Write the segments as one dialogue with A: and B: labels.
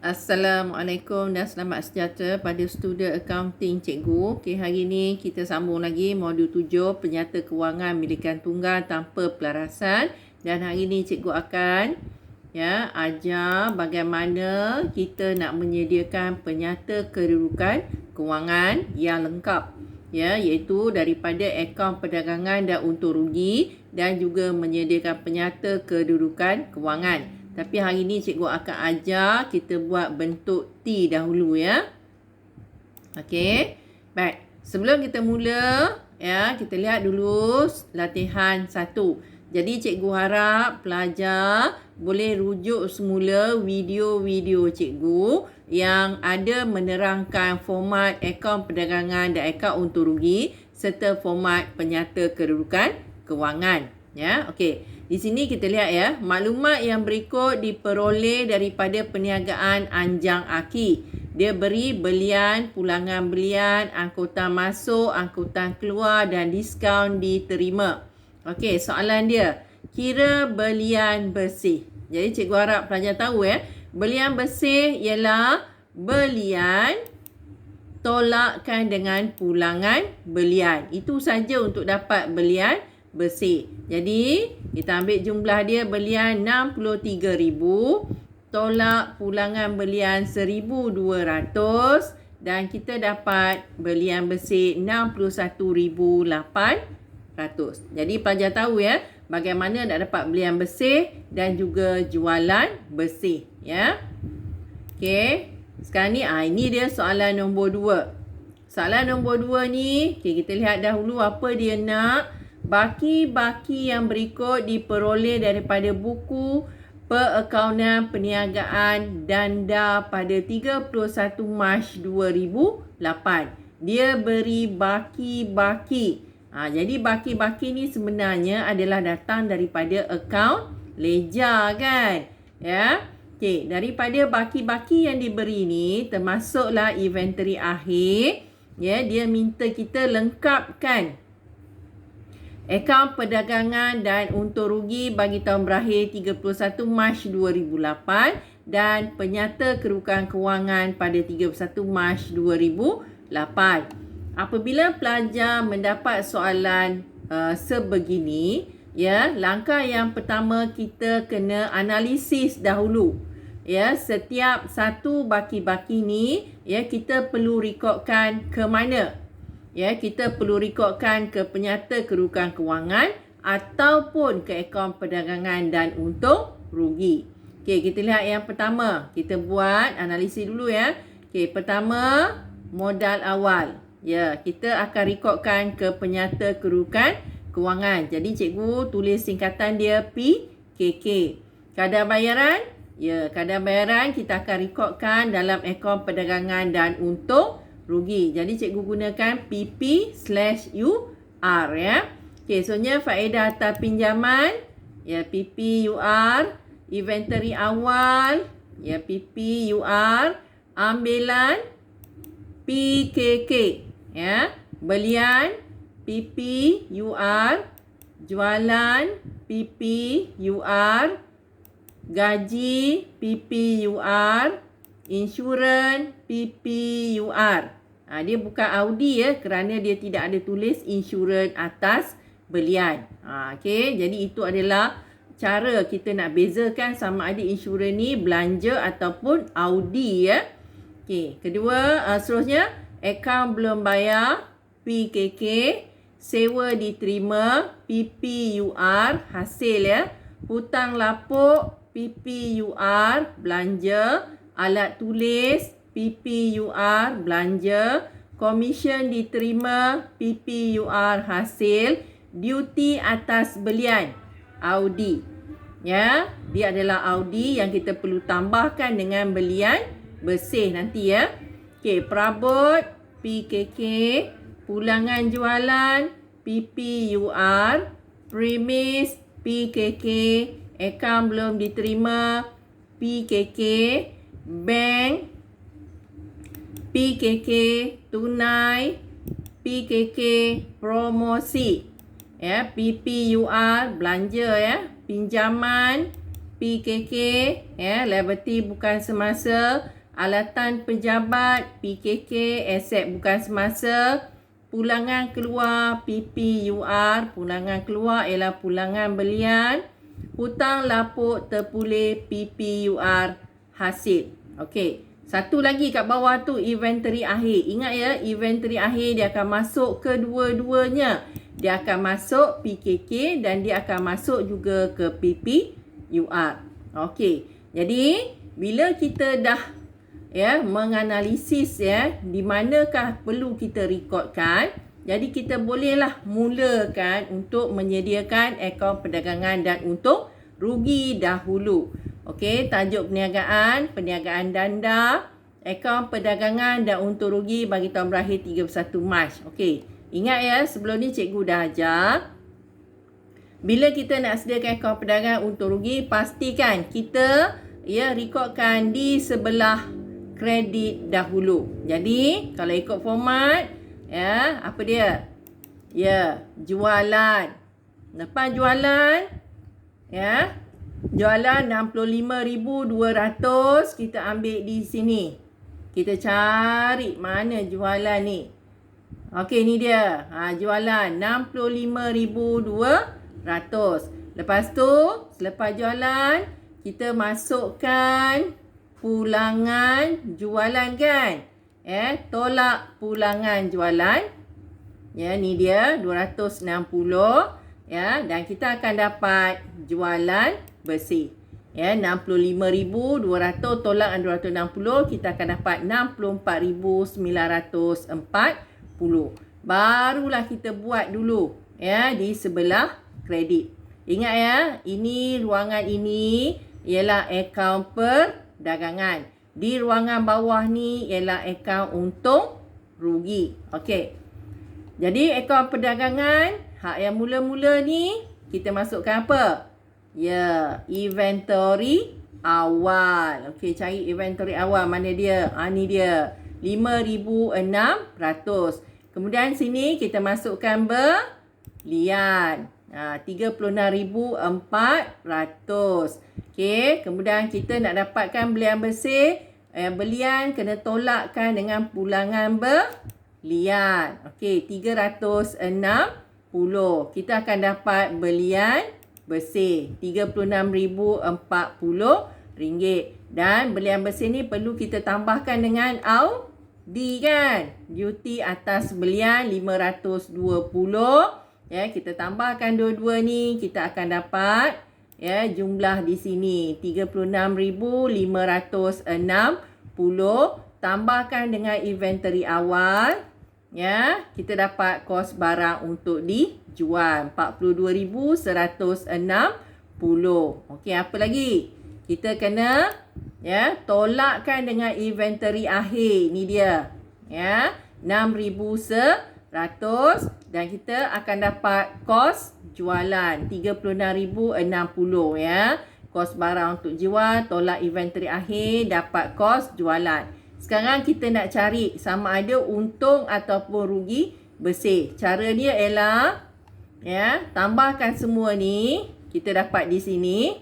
A: Assalamualaikum dan selamat sejahtera pada student accounting cikgu. Okey, hari ini kita sambung lagi modul 7 penyata kewangan milikan tunggal tanpa pelarasan, dan hari ini cikgu akan ajar bagaimana kita nak menyediakan penyata kedudukan kewangan yang lengkap, iaitu daripada akaun perdagangan dan untung rugi, dan juga menyediakan penyata kedudukan kewangan. Tapi hari ni cikgu akan ajar kita buat bentuk T dahulu ya. Okey. Baik. Sebelum kita mula, kita lihat dulu latihan 1. Jadi cikgu harap pelajar boleh rujuk semula video-video cikgu yang ada menerangkan format akaun perdagangan dan akaun untung rugi serta format penyata kedudukan kewangan. Okey. Di sini kita lihat maklumat yang berikut diperoleh daripada perniagaan anjang aki. Dia beri belian, pulangan belian, angkutan masuk, angkutan keluar dan diskaun diterima. Okey, soalan dia, kira belian bersih. Jadi cikgu harap pelajar tahu belian bersih ialah belian tolakkan dengan pulangan belian. Itu saja untuk dapat belian bersih. Jadi kita ambil jumlah dia, belian 63,000, tolak pulangan belian 1,200, dan kita dapat belian bersih 61,800. Jadi pelajar tahu bagaimana nak dapat belian bersih dan juga jualan bersih Okey. Sekarang ni ini dia soalan nombor 2. Soalan nombor 2 ni, kita lihat dahulu apa dia nak. Baki-baki yang berikut diperoleh daripada buku perakaunan perniagaan Danda pada 31 Mac 2008. Dia beri baki-baki. Jadi baki-baki ni sebenarnya adalah datang daripada akaun ledger kan? Okey, daripada baki-baki yang diberi ni termasuklah inventory akhir. Dia minta kita lengkapkan akaun perdagangan dan untung rugi bagi tahun berakhir 31 Mac 2008 dan penyata kedudukan kewangan pada 31 Mac 2008. Apabila pelajar mendapat soalan sebegini, langkah yang pertama kita kena analisis dahulu. Setiap satu baki-baki ni kita perlu rekodkan ke mana? Kita perlu rekodkan ke penyata kedudukan kewangan ataupun ke akaun perdagangan dan untung rugi. Okey, kita lihat yang pertama. Kita buat analisis dulu Okey, pertama modal awal. Kita akan rekodkan ke penyata kedudukan kewangan. Jadi cikgu tulis singkatan dia PKK. Kadar bayaran? Kadar bayaran kita akan rekodkan dalam akaun perdagangan dan untung rugi. Jadi cikgu gunakan PP/UR Okey, soalnya faedah atas pinjaman PPUR, inventory awal PPUR, ambilan PKK belian PPUR, jualan PPUR, gaji PPUR, insurans PPUR. Dia bukan Audi kerana dia tidak ada tulis insurans atas belian. Okey, jadi itu adalah cara kita nak bezakan sama ada insurans ni belanja ataupun Audi Okey, kedua seterusnya akaun belum bayar PKK, sewa diterima PPUR, hasil hutang lapuk PPUR, belanja, alat tulis PPUR, belanja, komisen diterima PPUR, hasil, duty atas belian Audi. Dia adalah Audi yang kita perlu tambahkan dengan belian bersih nanti Okey, perabot PKK, pulangan jualan PPUR, premis PKK, akaun belum diterima PKK, bank PKK, tunai PKK, promosi PPUR, belanja pinjaman PKK, liability bukan semasa. Alatan pejabat, PKK, aset bukan semasa. Pulangan keluar, PPUR, pulangan keluar ialah pulangan belian. Hutang lapuk terpulih, PPUR, hasil. Okey. Satu lagi kat bawah tu inventory akhir. Ingat ya, inventory akhir dia akan masuk kedua-duanya. Dia akan masuk PKK dan dia akan masuk juga ke PPUR. Okey. Jadi, bila kita dah menganalisis di manakah perlu kita rekodkan, jadi kita bolehlah mulakan untuk menyediakan akaun perdagangan dan untung rugi dahulu. Okey, tajuk perniagaan, perniagaan danda, akaun perdagangan dan untung rugi bagi tahun berakhir 31 Mac. Okey, ingat ya, sebelum ni cikgu dah ajar. Bila kita nak sediakan akaun perdagangan untung rugi, pastikan kita rekodkan di sebelah kredit dahulu. Jadi, kalau ikut format, apa dia? Jualan. Lepas jualan, jualan 65,200, kita ambil di sini. Kita cari mana jualan ni. Okey, ni dia. Jualan 65,200. Lepas tu, selepas jualan, kita masukkan pulangan jualan kan. Tolak pulangan jualan. Ni dia 260. Dan kita akan dapat jualan bersih. 65,200 tolak 260, kita akan dapat 64,940. Barulah kita buat dulu di sebelah kredit. Ingat ya, ini ruangan ini ialah akaun perdagangan. Di ruangan bawah ni ialah akaun untung rugi. Okey. Jadi akaun perdagangan, hak yang mula-mula ni kita masukkan apa? Inventory awal. Okey, cari inventory awal. Mana dia? Ni dia. 5,600. Kemudian sini kita masukkan belian. 36,400. Okey, kemudian kita nak dapatkan belian bersih. Belian kena tolakkan dengan pulangan belian. Okey, 360. Kita akan dapat belian bersih RM36,040. Dan belian bersih ni perlu kita tambahkan dengan Audi kan. Duty atas belian 520. Kita tambahkan dua-dua ni, kita akan dapat jumlah di sini 36,560. Tambahkan dengan inventory awal, kita dapat kos barang untuk dijual 42,160. Okey, apa lagi? Kita kena tolakkan dengan inventory akhir. Ni dia. 6,100 dan kita akan dapat kos jualan 36,060 Kos barang untuk jual, tolak inventory akhir, dapat kos jualan. Sekarang kita nak cari sama ada untung ataupun rugi bersih. Cara dia ialah tambahkan semua ni, kita dapat di sini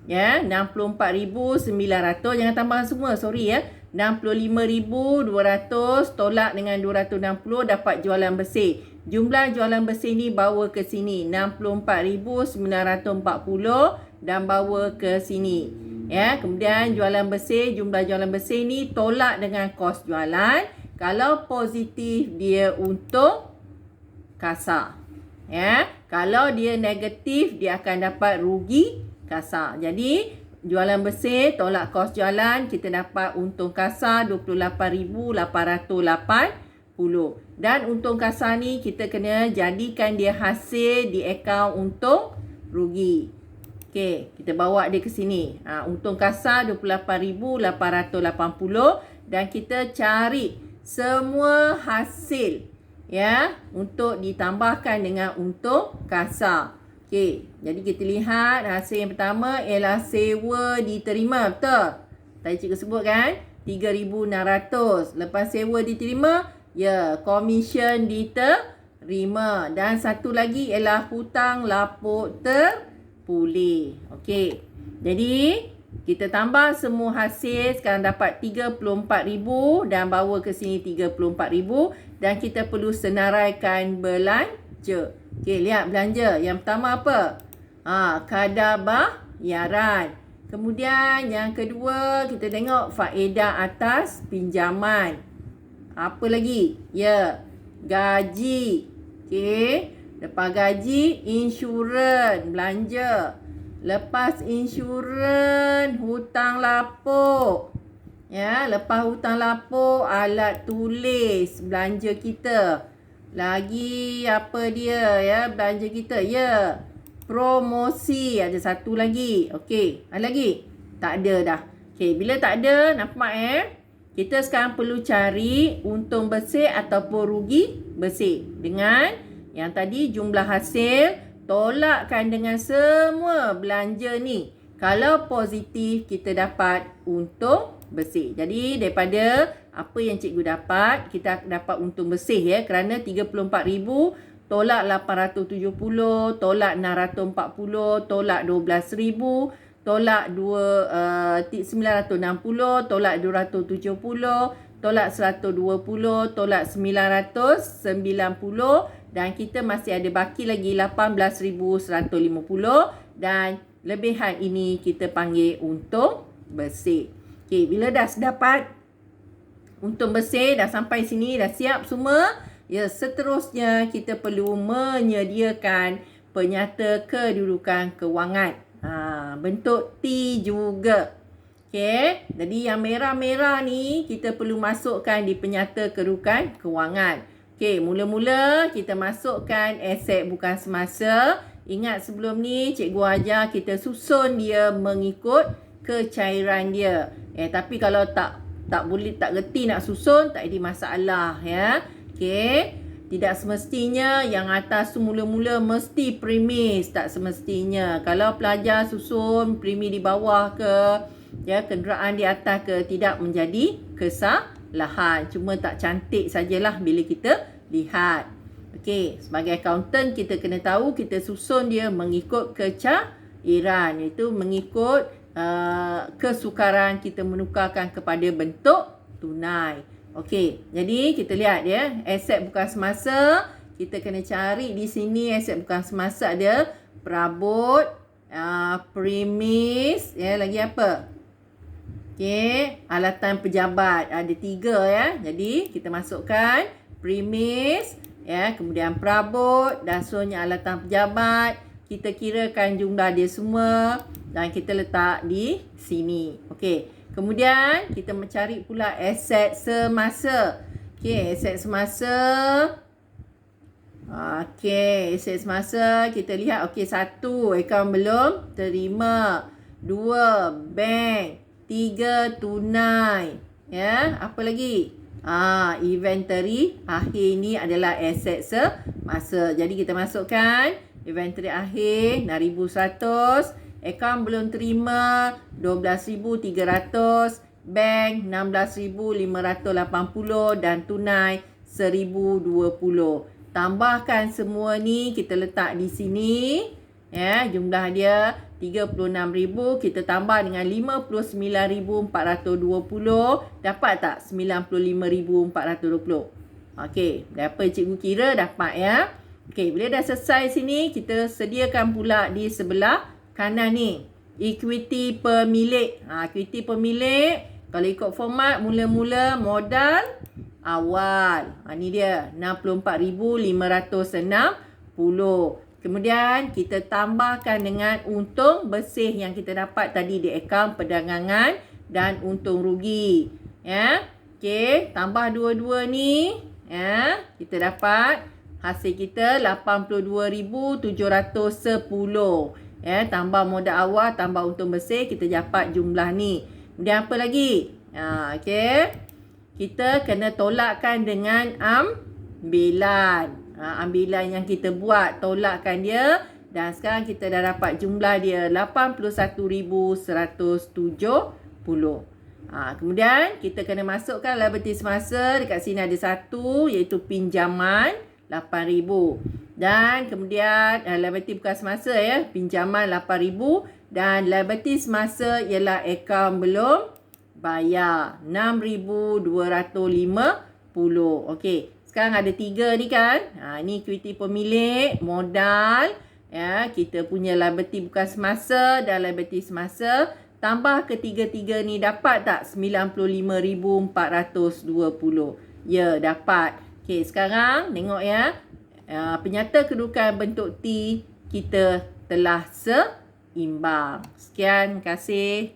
A: 64,900. Jangan tambahkan semua, sorry 65,200 tolak dengan 260 dapat jualan bersih. Jumlah jualan bersih ni bawa ke sini 64,940 dan bawa ke sini. Kemudian jualan bersih, jumlah jualan bersih ni tolak dengan kos jualan. Kalau positif dia untung kasar. Kalau dia negatif dia akan dapat rugi kasar. Jadi jualan bersih tolak kos jualan, kita dapat untung kasar 28,880. Dan untung kasar ni kita kena jadikan dia hasil di akaun untung rugi. Okey, kita bawa dia ke sini. Untung kasar 28,880 dan kita cari semua hasil untuk ditambahkan dengan untung kasar. Okey, jadi kita lihat hasil yang pertama ialah sewa diterima. Betul? Tadi cikgu sebut kan? 3,600. Lepas sewa diterima, komisen diterima. Dan satu lagi ialah hutang lapuk terpulih. Okey. Jadi kita tambah semua hasil, sekarang dapat 34,000 dan bawa ke sini 34,000 dan kita perlu senaraikan belanja. Okey, lihat belanja. Yang pertama apa? Kadar bayaran. Kemudian yang kedua kita tengok faedah atas pinjaman. Apa lagi? Ya, gaji. Okey. Lepas gaji, insurans, belanja. Lepas insurans, hutang lapuk. Ya, lepas hutang lapuk, alat tulis, belanja kita. Lagi apa dia ya, belanja kita. Ya, promosi, ada satu lagi. Okey, ada lagi? Tak ada dah. Okey, bila tak ada, nampak kita sekarang perlu cari untung bersih ataupun rugi bersih. Dengan yang tadi jumlah hasil, tolakkan dengan semua belanja ni. Kalau positif, kita dapat untung bersih. Jadi daripada apa yang cikgu dapat, kita dapat untung bersih ya. Kerana 34,000 tolak 870, tolak 640, tolak 12,000, tolak 960, tolak 270, tolak 120, tolak 990 dan kita masih ada baki lagi 18,150 dan lebihan ini kita panggil untung bersih. Okey, bila dah dapat untung bersih, dah sampai sini, dah siap semua. Ya, seterusnya kita perlu menyediakan penyata kedudukan kewangan. Bentuk T juga. Okey, jadi yang merah-merah ni kita perlu masukkan di penyata kedudukan kewangan. Okey, mula-mula kita masukkan aset bukan semasa. Ingat sebelum ni cikgu ajar kita susun dia mengikut kecairan dia. Tapi kalau tak boleh, tak reti nak susun, tak ada masalah ya. Okey, tidak semestinya yang atas tu mula-mula mesti premis, tak semestinya. Kalau pelajar susun premis di bawah ke, ya, kenderaan di atas ke, tidak menjadi kesalahan. Cuma tak cantik sajalah bila kita lihat. Okey, sebagai accountant kita kena tahu kita susun dia mengikut kecairan, iaitu mengikut kesukaran kita menukarkan kepada bentuk tunai. Okey, jadi kita lihat ya, aset bukan semasa, kita kena cari di sini aset bukan semasa ada perabot, premis, ya, lagi apa? Okey, alatan pejabat ada 3 ya. Jadi kita masukkan premis, ya, kemudian perabot, dasarnya alatan pejabat. Kita kirakan jumlah dia semua dan kita letak di sini. Okey, kemudian kita mencari pula aset semasa. Okey, aset semasa. Okey, aset semasa kita lihat. Okey, 1 akaun belum terima, 2 bank, 3 tunai. Ya, apa lagi? Inventory akhir ni adalah aset semasa. Jadi kita masukkan inventory akhir 6,100, akaun belum terima 12,300, bank 16,580 dan tunai 1,020. Tambahkan semua ni, kita letak di sini. Ya, jumlah dia 36,000, kita tambah dengan 59,420, dapat tak 95,420? Okey, berapa cikgu kira dapat ya. Okey, bila dah selesai sini, kita sediakan pula di sebelah kanan ni equity pemilik. Equity pemilik kalau ikut format mula-mula modal awal. Ni dia 64,560. Kemudian kita tambahkan dengan untung bersih yang kita dapat tadi di akaun perdagangan dan untung rugi. Ya. Okey, tambah dua-dua ni, ya, kita dapat hasil kita 82,710. Ya, tambah modal awal, tambah untung bersih, kita dapat jumlah ni. Kemudian apa lagi? Okey. Kita kena tolakkan dengan ambilan. Ambilan yang kita buat, tolakkan dia dan sekarang kita dah dapat jumlah dia 81,170. Kemudian kita kena masukkan liability semasa. Dekat sini ada satu, iaitu pinjaman 8,000 dan kemudian liability bukan semasa ya, pinjaman 8,000 Dan liability semasa ialah akaun belum bayar. 6,250. Okey. Sekarang ada 3 ni kan. Ni ekuiti pemilik, modal. Ya, kita punya liability bukan semasa dan liability semasa. Tambah ketiga-tiga ni dapat tak 95,420? Ya, dapat. Okey, sekarang tengok ya. Penyata kedudukan bentuk T kita telah seimbang. Sekian, terima kasih.